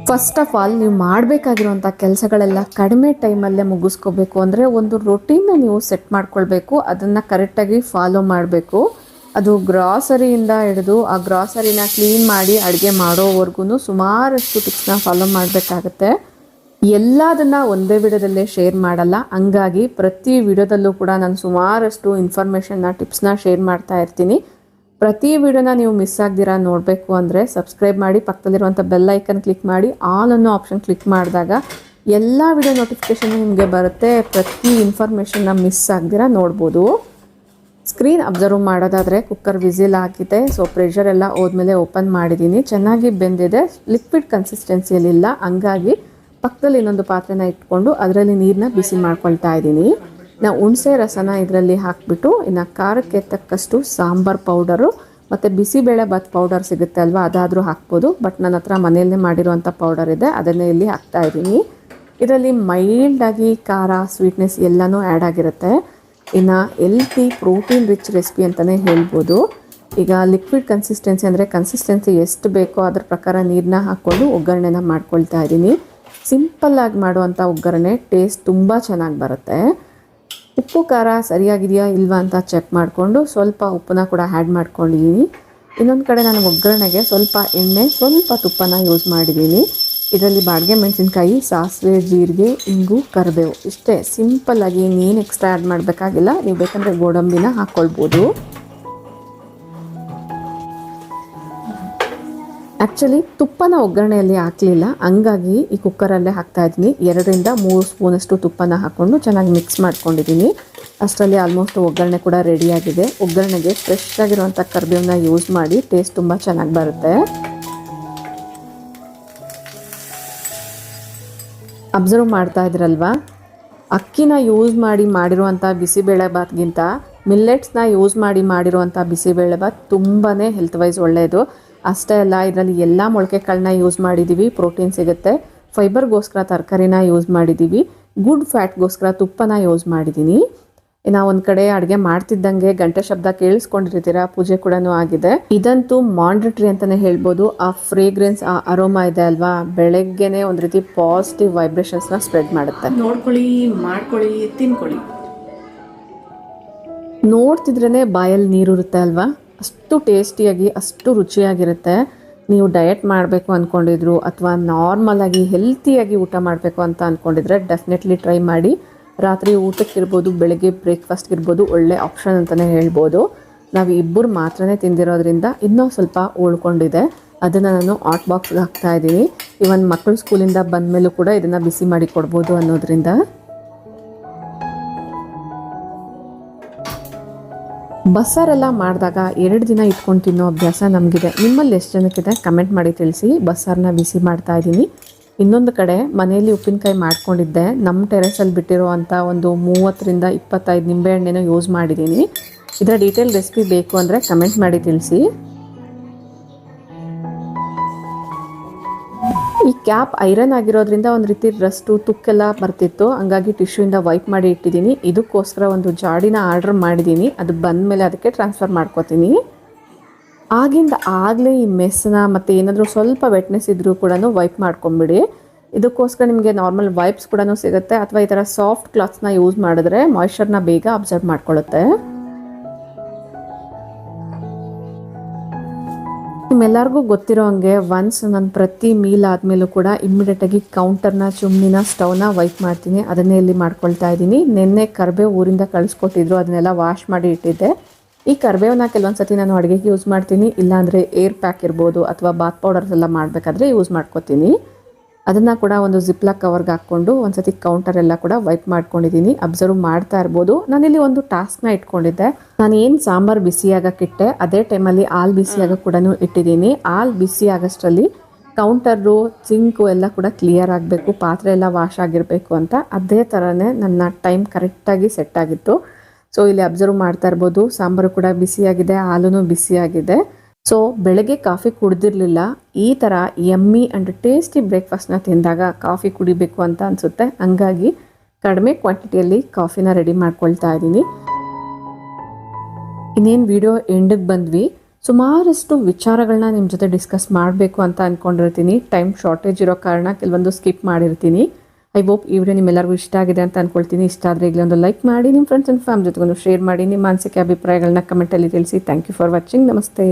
ಫಸ್ಟ್ ಆಫ್ ಆಲ್ ನೀವು ಮಾಡಬೇಕಾಗಿರುವಂಥ ಕೆಲಸಗಳೆಲ್ಲ ಕಡಿಮೆ ಟೈಮಲ್ಲೇ ಮುಗಿಸ್ಕೋಬೇಕು ಅಂದರೆ ಒಂದು ರೊಟೀನ್ನ ನೀವು ಸೆಟ್ ಮಾಡ್ಕೊಳ್ಬೇಕು. ಅದನ್ನು ಕರೆಕ್ಟಾಗಿ ಫಾಲೋ ಮಾಡಬೇಕು. ಅದು ಗ್ರಾಸರಿಯಿಂದ ಹಿಡಿದು ಆ ಗ್ರಾಸರಿನ ಕ್ಲೀನ್ ಮಾಡಿ ಅಡುಗೆ ಮಾಡೋವರೆಗೂ ಸುಮಾರಷ್ಟು ಟಿಪ್ಸ್ನ ಫಾಲೋ ಮಾಡಬೇಕಾಗತ್ತೆ. ಎಲ್ಲದನ್ನು ಒಂದೇ ವಿಡಿಯೋದಲ್ಲೇ ಶೇರ್ ಮಾಡಲ್ಲ. ಹಂಗಾಗಿ ಪ್ರತಿ ವಿಡಿಯೋದಲ್ಲೂ ಕೂಡ ನಾನು ಸುಮಾರಷ್ಟು ಇನ್ಫಾರ್ಮೇಷನ್ನ, ಟಿಪ್ಸ್ನ ಶೇರ್ ಮಾಡ್ತಾ ಇರ್ತೀನಿ. ಪ್ರತಿ ವಿಡಿಯೋನ ನೀವು ಮಿಸ್ ಆಗದಿರ ನೋಡಬೇಕು ಅಂದರೆ ಸಬ್ಸ್ಕ್ರೈಬ್ ಮಾಡಿ, ಪಕ್ಕದಲ್ಲಿರುವಂಥ ಬೆಲ್ ಐಕನ್ ಕ್ಲಿಕ್ ಮಾಡಿ, ಆಲ್ ಅನ್ನೋ ಆಪ್ಷನ್ ಕ್ಲಿಕ್ ಮಾಡಿದಾಗ ಎಲ್ಲ ವಿಡಿಯೋ ನೋಟಿಫಿಕೇಷನ್ ನಿಮಗೆ ಬರುತ್ತೆ. ಪ್ರತಿ ಇನ್ಫಾರ್ಮೇಷನ್ನ ಮಿಸ್ ಆಗದಿರ ನೋಡ್ಬೋದು. ಸ್ಕ್ರೀನ್ ಅಬ್ಸರ್ವ್ ಮಾಡೋದಾದರೆ ಕುಕ್ಕರ್ ವಿಸಿಲ್ ಆಗಿದೆ. ಸೊ ಪ್ರೆಷರ್ ಎಲ್ಲ ಹೋದ್ಮೇಲೆ ಓಪನ್ ಮಾಡಿದ್ದೀನಿ. ಚೆನ್ನಾಗಿ ಬೆಂದಿದೆ, ಲಿಕ್ವಿಡ್ ಕನ್ಸಿಸ್ಟೆನ್ಸಿಯಲ್ಲಿಲ್ಲ. ಹಂಗಾಗಿ ಪಕ್ಕದಲ್ಲಿ ಇನ್ನೊಂದು ಪಾತ್ರೆನ ಇಟ್ಕೊಂಡು ಅದರಲ್ಲಿ ನೀರನ್ನ ಬಿಸಿ ಮಾಡ್ಕೊಳ್ತಾ ಇದ್ದೀನಿ. ನಾವು ಹುಣಸೆ ರಸನ ಇದರಲ್ಲಿ ಹಾಕಿಬಿಟ್ಟು ಇನ್ನು ಖಾರಕ್ಕೆ ತಕ್ಕಷ್ಟು ಸಾಂಬಾರ್ ಪೌಡರು ಮತ್ತು ಬಿಸಿಬೇಳೆ ಬಾತ್ ಪೌಡರ್ ಸಿಗುತ್ತೆ ಅಲ್ವಾ, ಅದಾದರೂ ಹಾಕ್ಬೋದು. ಬಟ್ ನನ್ನ ಹತ್ರ ಮನೆಯಲ್ಲೇ ಮಾಡಿರುವಂಥ ಪೌಡರ್ ಇದೆ, ಅದನ್ನೇ ಇಲ್ಲಿ ಹಾಕ್ತಾ ಇದ್ದೀನಿ. ಇದರಲ್ಲಿ ಮೈಲ್ಡಾಗಿ ಖಾರ, ಸ್ವೀಟ್ನೆಸ್ ಎಲ್ಲನೂ ಆ್ಯಡ್ ಆಗಿರುತ್ತೆ. ಇನ್ನು ಹೆಲ್ತಿ ಪ್ರೋಟೀನ್ ರಿಚ್ ರೆಸಿಪಿ ಅಂತಲೇ ಹೇಳ್ಬೋದು. ಈಗ ಲಿಕ್ವಿಡ್ ಕನ್ಸಿಸ್ಟೆನ್ಸಿ ಅಂದರೆ ಕನ್ಸಿಸ್ಟೆನ್ಸಿ ಎಷ್ಟು ಬೇಕೋ ಅದರ ಪ್ರಕಾರ ನೀರನ್ನ ಹಾಕ್ಕೊಂಡು ಒಗ್ಗರಣೆನ ಮಾಡ್ಕೊಳ್ತಾ ಇದ್ದೀನಿ. ಸಿಂಪಲ್ಲಾಗಿ ಮಾಡುವಂಥ ಒಗ್ಗರಣೆ ಟೇಸ್ಟ್ ತುಂಬ ಚೆನ್ನಾಗಿ ಬರುತ್ತೆ. ಉಪ್ಪು ಖಾರ ಸರಿಯಾಗಿದೆಯಾ ಇಲ್ವಾ ಅಂತ ಚೆಕ್ ಮಾಡಿಕೊಂಡು ಸ್ವಲ್ಪ ಉಪ್ಪನ್ನ ಕೂಡ ಆ್ಯಡ್ ಮಾಡ್ಕೊಂಡಿದ್ದೀನಿ. ಇನ್ನೊಂದು ಕಡೆ ನಾನು ಒಗ್ಗರಣೆಗೆ ಸ್ವಲ್ಪ ಎಣ್ಣೆ, ಸ್ವಲ್ಪ ತುಪ್ಪನ ಯೂಸ್ ಮಾಡಿದ್ದೀನಿ. ಇದರಲ್ಲಿ ಬಾಡಿಗೆ ಮೆಣಸಿನ್ಕಾಯಿ, ಸಾಸಿವೆ, ಜೀರಿಗೆ, ಇಂಗು, ಕರಿಬೇವು ಇಷ್ಟೇ ಸಿಂಪಲ್ಲಾಗಿ. ಇನ್ನೇನು ಎಕ್ಸ್ಟ್ರಾ ಆ್ಯಡ್ ಮಾಡಬೇಕಾಗಿಲ್ಲ. ನೀವು ಬೇಕಂದರೆ ಗೋಡಂಬಿನ ಹಾಕ್ಕೊಳ್ಬೋದು. ಆ್ಯಕ್ಚುಲಿ ತುಪ್ಪನ ಒಗ್ಗರಣೆಯಲ್ಲಿ ಹಾಕಲಿಲ್ಲ, ಹಂಗಾಗಿ ಈ ಕುಕ್ಕರಲ್ಲೇ ಹಾಕ್ತಾಯಿದ್ದೀನಿ. 2-3 ಸ್ಪೂನಷ್ಟು ತುಪ್ಪನ ಹಾಕ್ಕೊಂಡು ಚೆನ್ನಾಗಿ ಮಿಕ್ಸ್ ಮಾಡ್ಕೊಂಡಿದ್ದೀನಿ. ಅಷ್ಟರಲ್ಲಿ ಆಲ್ಮೋಸ್ಟ್ ಒಗ್ಗರಣೆ ಕೂಡ ರೆಡಿಯಾಗಿದೆ. ಒಗ್ಗರಣೆಗೆ ಫ್ರೆಶ್ ಆಗಿರುವಂಥ ಕರಿಬೇವನ್ನ ಯೂಸ್ ಮಾಡಿ ಟೇಸ್ಟ್ ತುಂಬ ಚೆನ್ನಾಗಿ ಬರುತ್ತೆ. ಅಬ್ಸರ್ವ್ ಮಾಡ್ತಾ ಇದ್ರಲ್ವಾ, ಅಕ್ಕಿನ ಯೂಸ್ ಮಾಡಿ ಮಾಡಿರುವಂಥ ಬಿಸಿಬೇಳೆಬಾತ್ಗಿಂತ ಮಿಲ್ಲೆಟ್ಸ್ನ ಯೂಸ್ ಮಾಡಿ ಮಾಡಿರುವಂಥ ಬಿಸಿಬೇಳೆಬಾತ್ ತುಂಬಾ ಹೆಲ್ತ್ ವೈಸ್ ಒಳ್ಳೆಯದು. ಅಷ್ಟೇ ಅಲ್ಲ, ಇದರಲ್ಲಿ ಎಲ್ಲ ಮೊಳಕೆ ಕಾಳನ್ನ ಯೂಸ್ ಮಾಡಿದ್ದೀವಿ, ಪ್ರೋಟೀನ್ ಸಿಗುತ್ತೆ. ಫೈಬರ್ಗೋಸ್ಕರ ತರಕಾರಿನ ಯೂಸ್ ಮಾಡಿದ್ದೀವಿ. ಗುಡ್ ಫ್ಯಾಟ್ಗೋಸ್ಕರ ತುಪ್ಪನ ಯೂಸ್ ಮಾಡಿದ್ದೀನಿ. ನಾವು ಒಂದು ಕಡೆ ಅಡುಗೆ ಮಾಡ್ತಿದ್ದಂಗೆ ಗಂಟೆ ಶಬ್ದ ಕೇಳಿಸ್ಕೊಂಡಿರ್ತೀರ, ಪೂಜೆ ಕೂಡ ಆಗಿದೆ. ಇದಂತೂ ಮಾಂಡ್ರಿಟ್ರಿ ಅಂತಲೇ ಹೇಳ್ಬೋದು. ಆ ಫ್ರೇಗ್ರೆನ್ಸ್, ಆ ಅರೋಮಾ ಇದೆ ಅಲ್ವಾ, ಬೆಳಗ್ಗೆನೆ ಒಂದು ರೀತಿ ಪಾಸಿಟಿವ್ ವೈಬ್ರೇಷನ್ಸ್ನ ಸ್ಪ್ರೆಡ್ ಮಾಡುತ್ತೆ. ನೋಡ್ಕೊಳ್ಳಿ, ಮಾಡ್ಕೊಳ್ಳಿ, ತಿನ್ಕೊಳ್ಳಿ. ನೋಡ್ತಿದ್ರೇ ಬಾಯಲ್ಲಿ ನೀರಿರುತ್ತೆ ಅಲ್ವಾ, ಅಷ್ಟು ಟೇಸ್ಟಿಯಾಗಿ, ಅಷ್ಟು ರುಚಿಯಾಗಿರುತ್ತೆ. ನೀವು ಡಯಟ್ ಮಾಡಬೇಕು ಅಂದ್ಕೊಂಡಿದ್ರು ಅಥವಾ ನಾರ್ಮಲಾಗಿ ಹೆಲ್ತಿಯಾಗಿ ಊಟ ಮಾಡಬೇಕು ಅಂತ ಅಂದ್ಕೊಂಡಿದ್ರೆ ಡೆಫಿನೆಟ್ಲಿ ಟ್ರೈ ಮಾಡಿ. ರಾತ್ರಿ ಊಟಕ್ಕಿರ್ಬೋದು, ಬೆಳಗ್ಗೆ ಬ್ರೇಕ್ಫಾಸ್ಟ್ಗಿರ್ಬೋದು ಒಳ್ಳೆ ಆಪ್ಷನ್ ಅಂತಲೇ ಹೇಳ್ಬೋದು. ನಾವು ಇಬ್ಬರು ಮಾತ್ರನೇ ತಿಂದಿರೋದ್ರಿಂದ ಇನ್ನೂ ಸ್ವಲ್ಪ ಉಳ್ಕೊಂಡಿದೆ. ಅದನ್ನು ನಾನು ಹಾಟ್ ಬಾಕ್ಸ್ಗೆ ಹಾಕ್ತಾಯಿದ್ದೀನಿ. ಇವನ್ ಮಕ್ಕಳು ಸ್ಕೂಲಿಂದ ಬಂದ ಮೇಲೂ ಕೂಡ ಇದನ್ನು ಬಿಸಿ ಮಾಡಿ ಕೊಡ್ಬೋದು ಅನ್ನೋದ್ರಿಂದ. ಬಸ್ಸಾರೆಲ್ಲ ಮಾಡಿದಾಗ 2 ದಿನ ಇಟ್ಕೊಂಡು ತಿನ್ನೋ ಅಭ್ಯಾಸ ನಮಗಿದೆ. ನಿಮ್ಮಲ್ಲಿ ಎಷ್ಟು ಜನಕ್ಕಿದೆ ಕಮೆಂಟ್ ಮಾಡಿ ತಿಳಿಸಿ. ಬಸ್ಸಾರನ್ನ ಬಿಸಿ ಮಾಡ್ತಾ ಇದ್ದೀನಿ. ಇನ್ನೊಂದು ಕಡೆ ಮನೆಯಲ್ಲಿ ಉಪ್ಪಿನಕಾಯಿ ಮಾಡ್ಕೊಂಡಿದ್ದೆ. ನಮ್ಮ ಟೆರೆಸಲ್ಲಿ ಬಿಟ್ಟಿರುವಂಥ ಒಂದು 30-25 ನಿಂಬೆಹಣ್ಣೇನೋ ಯೂಸ್ ಮಾಡಿದ್ದೀನಿ. ಇದರ ಡೀಟೇಲ್ ರೆಸಿಪಿ ಬೇಕು ಅಂದರೆ ಕಮೆಂಟ್ ಮಾಡಿ ತಿಳಿಸಿ. ಈ ಕ್ಯಾಪ್ ಐರನ್ ಆಗಿರೋದ್ರಿಂದ ಒಂದು ರೀತಿ ರಸ್ಟು ತುಕ್ಕೆಲ್ಲ ಬರ್ತಿತ್ತು, ಹಂಗಾಗಿ ಟಿಶ್ಯೂಯಿಂದ ವೈಪ್ ಮಾಡಿ ಇಟ್ಟಿದ್ದೀನಿ. ಇದಕ್ಕೋಸ್ಕರ ಒಂದು ಜಾಡಿನ ಆರ್ಡರ್ ಮಾಡಿದ್ದೀನಿ. ಅದು ಬಂದ ಮೇಲೆ ಅದಕ್ಕೆ ಟ್ರಾನ್ಸ್ಫರ್ ಮಾಡ್ಕೋತೀನಿ. ಆಗಲೇ ಈ ಮೆಸ್ಸನ್ನ ಮತ್ತು ಏನಾದರೂ ಸ್ವಲ್ಪ ವೆಟ್ನೆಸ್ ಇದ್ದರೂ ಕೂಡ ವೈಪ್ ಮಾಡ್ಕೊಂಬಿಡಿ. ಇದಕ್ಕೋಸ್ಕರ ನಿಮಗೆ ನಾರ್ಮಲ್ ವೈಪ್ಸ್ ಕೂಡ ಸಿಗುತ್ತೆ, ಅಥವಾ ಈ ಥರ ಸಾಫ್ಟ್ ಕ್ಲಾತ್ಸ್ನ ಯೂಸ್ ಮಾಡಿದ್ರೆ ಮಾಯ್ಶ್ಚರ್ನ ಬೇಗ ಅಬ್ಸರ್ವ್ ಮಾಡ್ಕೊಳ್ಳುತ್ತೆ. ನಿಮ್ಮೆಲ್ಲರಿಗೂ ಗೊತ್ತಿರೋ ಹಂಗೆ ಒನ್ಸ್ ನಾನು ಪ್ರತಿ ಮೀಲ್ ಆದಮೇಲೂ ಕೂಡ ಇಮ್ಮಿಡಿಯೇಟಾಗಿ ಕೌಂಟರ್ನ, ಚಿಮ್ನಿನ, ಸ್ಟವ್ನ ವೈಪ್ ಮಾಡ್ತೀನಿ. ಅದನ್ನೇ ಇಲ್ಲಿ ಮಾಡ್ಕೊಳ್ತಾ ಇದ್ದೀನಿ. ನೆನ್ನೆ ಕರಿಬೇವು ಊರಿಂದ ಕಳಿಸ್ಕೊಟ್ಟಿದ್ರು, ಅದನ್ನೆಲ್ಲ ವಾಶ್ ಮಾಡಿ ಇಟ್ಟಿದ್ದೆ. ಈ ಕರಿಬೇವನ್ನ ಕೆಲವೊಂದು ಸತಿ ನಾನು ಅಡುಗೆಗೆ ಯೂಸ್ ಮಾಡ್ತೀನಿ, ಇಲ್ಲಾಂದರೆ ಏರ್ ಪ್ಯಾಕ್ ಇರ್ಬೋದು ಅಥವಾ ಬಾತ್ ಪೌಡರ್ಸ್ ಎಲ್ಲ ಮಾಡಬೇಕಾದ್ರೆ ಯೂಸ್ ಮಾಡ್ಕೊತೀನಿ. ಅದನ್ನು ಕೂಡ ಒಂದು ಜಿಪ್ಲಾಕ್ ಕವರ್ಗೆ ಹಾಕ್ಕೊಂಡು ಒಂದು ಸತಿ ಕೌಂಟರೆಲ್ಲ ಕೂಡ ವೈಪ್ ಮಾಡ್ಕೊಂಡಿದ್ದೀನಿ. ಅಬ್ಸರ್ವ್ ಮಾಡ್ತಾ ಇರ್ಬೋದು. ನಾನಿಲ್ಲಿ ಒಂದು ಟಾಸ್ಕ್ನ ಇಟ್ಕೊಂಡಿದ್ದೆ. ನಾನು ಏನು ಸಾಂಬಾರು ಬಿಸಿಯಾಗಕ್ಕಿಟ್ಟೆ ಅದೇ ಟೈಮಲ್ಲಿ ಹಾಲು ಬಿಸಿಯಾಗ ಕೂಡ ಇಟ್ಟಿದ್ದೀನಿ. ಹಾಲು ಬಿಸಿ ಆಗೋಷ್ಟರಲ್ಲಿ ಕೌಂಟರು, ಸಿಂಕು ಎಲ್ಲ ಕೂಡ ಕ್ಲಿಯರ್ ಆಗಬೇಕು, ಪಾತ್ರೆ ಎಲ್ಲ ವಾಶ್ ಆಗಿರಬೇಕು ಅಂತ. ಅದೇ ಥರನೇ ನನ್ನ ಟೈಮ್ ಕರೆಕ್ಟಾಗಿ ಸೆಟ್ ಆಗಿತ್ತು. ಸೊ ಇಲ್ಲಿ ಅಬ್ಸರ್ವ್ ಮಾಡ್ತಾ ಇರ್ಬೋದು, ಸಾಂಬಾರು ಕೂಡ ಬಿಸಿಯಾಗಿದೆ, ಹಾಲೂ ಬಿಸಿಯಾಗಿದೆ. ಸೊ ಬೆಳಗ್ಗೆ ಕಾಫಿ ಕುಡ್ದಿರಲಿಲ್ಲ. ಈ ಥರ ಯಮ್ಮಿ ಆ್ಯಂಡ್ ಟೇಸ್ಟಿ ಬ್ರೇಕ್ಫಾಸ್ಟ್ನ ತಿಂದಾಗ ಕಾಫಿ ಕುಡಿಬೇಕು ಅಂತ ಅನಿಸುತ್ತೆ. ಹಂಗಾಗಿ ಕಡಿಮೆ ಕ್ವಾಂಟಿಟಿಯಲ್ಲಿ ಕಾಫಿನ ರೆಡಿ ಮಾಡ್ಕೊಳ್ತಾ ಇದ್ದೀನಿ. ಇನ್ನೇನು ವಿಡಿಯೋ ಎಂಡಿಗೆ ಬಂದ್ವಿ. ಸುಮಾರಷ್ಟು ವಿಚಾರಗಳನ್ನ ನಿಮ್ಮ ಜೊತೆ ಡಿಸ್ಕಸ್ ಮಾಡಬೇಕು ಅಂತ ಅಂದ್ಕೊಂಡಿರ್ತೀನಿ. ಟೈಮ್ ಶಾರ್ಟೇಜ್ ಇರೋ ಕಾರಣ ಕೆಲವೊಂದು ಸ್ಕಿಪ್ ಮಾಡಿರ್ತೀನಿ. ಐ ಹೋಪ್ ಈ ವಿಡಿಯೋ ನಿಮ್ಮೆಲ್ಲರಿಗೂ ಇಷ್ಟ ಆಗಿದೆ ಅಂತ ಅಂದ್ಕೊಳ್ತೀನಿ. ಇಷ್ಟ ಆದರೆ ಈಗಲೇ ಒಂದು ಲೈಕ್ ಮಾಡಿ, ನಿಮ್ಮ ಫ್ರೆಂಡ್ಸ್ ಆ್ಯಂಡ್ ಫ್ಯಾಮಿಲಿ ಜೊತೆಗೊಂದು ಶೇರ್ ಮಾಡಿ. ನಿಮ್ಮ ಅನಿಸಿಕೆ ಅಭಿಪ್ರಾಯಗಳನ್ನ ಕಮೆಂಟಲ್ಲಿ ತಿಳಿಸಿ. Thank you for watching. ನಮಸ್ತೆ.